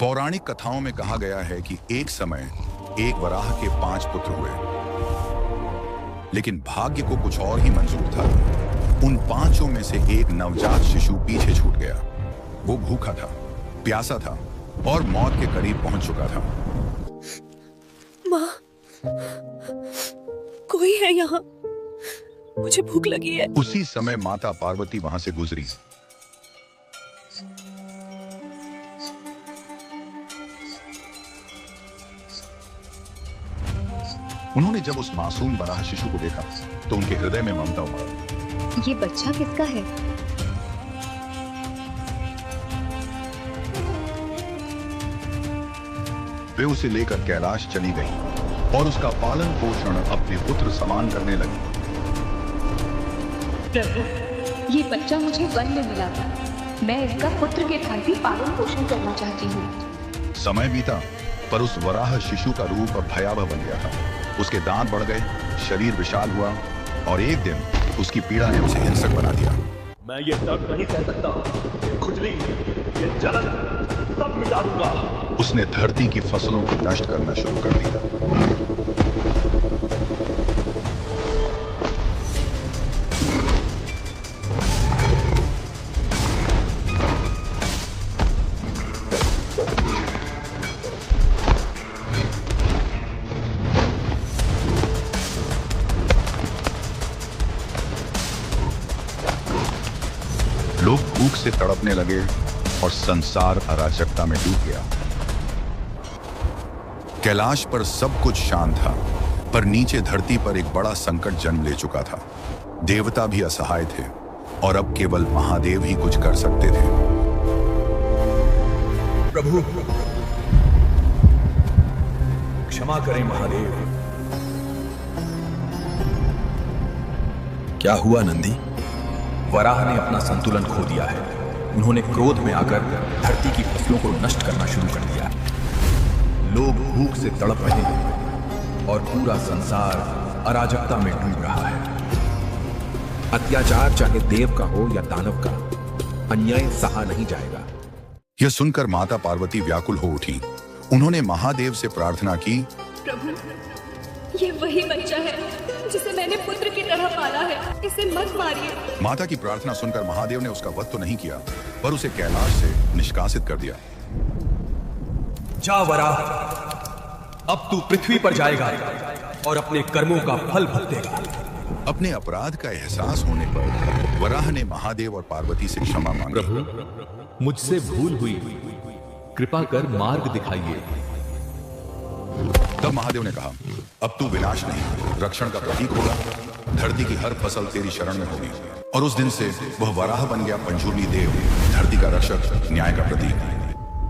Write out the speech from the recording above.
पौराणिक कथाओं में कहा गया है कि एक समय एक वराह के 5 पुत्र हुए, लेकिन भाग्य को कुछ और ही मंजूर था। उन 5 में से एक नवजात शिशु पीछे छूट गया। वो भूखा था, प्यासा था और मौत के करीब पहुंच चुका था। माँ, कोई है यहाँ? मुझे भूख लगी है। उसी समय माता पार्वती वहां से गुजरी। उन्होंने जब उस मासूम वराह शिशु को देखा तो उनके हृदय में ममता उमड़ा। ये बच्चा किसका है? वे उसे लेकर कैलाश चली गई और उसका पालन पोषण अपने पुत्र समान करने लगी। प्रभु, ये बच्चा मुझे वन में मिला था। मैं इसका पुत्र के भांति पालन पोषण करना चाहती हूँ। समय बीता, पर उस वराह शिशु का रूप अब भयावह बन गया था। उसके दांत बढ़ गए, शरीर विशाल हुआ और एक दिन उसकी पीड़ा ने उसे हिंसक बना दिया। मैं ये दर्द नहीं सह सकता। ये खुजली, ये जलन, सब मिटा दूंगा। उसने धरती की फसलों को नष्ट करना शुरू कर दिया। लोग भूख से तड़पने लगे और संसार अराजकता में डूब गया। कैलाश पर सब कुछ शांत था, पर नीचे धरती पर एक बड़ा संकट जन्म ले चुका था। देवता भी असहाय थे और अब केवल महादेव ही कुछ कर सकते थे। प्रभु, क्षमा करें महादेव। क्या हुआ नंदी? वराह ने अपना संतुलन खो दिया है। उन्होंने क्रोध में आकर धरती की फसलों को नष्ट करना शुरू कर दिया। लोग भूख से तड़प रहे हैं और पूरा संसार अराजकता में डूब रहा है। अत्याचार चाहे देव का हो या दानव का, अन्याय सहा नहीं जाएगा। यह सुनकर माता पार्वती व्याकुल हो उठी। उन्होंने महादेव से प्रार्थना की, प्रभु, ये वही बच्चा है जिसे मैंने पुत्र की तरह पाला है। इसे मत मारिए। माता की प्रार्थना सुनकर महादेव ने उसका वध तो नहीं किया, पर उसे कैलाश से निष्कासित कर दिया। जा वराह, अब तू पृथ्वी पर जाएगा और अपने कर्मों का फल भुगतेगा। अपने अपराध का एहसास होने पर वराह ने महादेव और पार्वती से क्षमा मांगी। प्रभु, मुझसे भूल हुई, कृपा कर मार्ग दिखाइए। तब महादेव ने कहा, अब तू विनाश नहीं, रक्षण का प्रतीक होगा। धरती की हर फसल तेरी शरण में होगी। और उस दिन से वह वराह बन गया पंचूर्णी देव, धरती का रक्षक, न्याय का प्रतीक।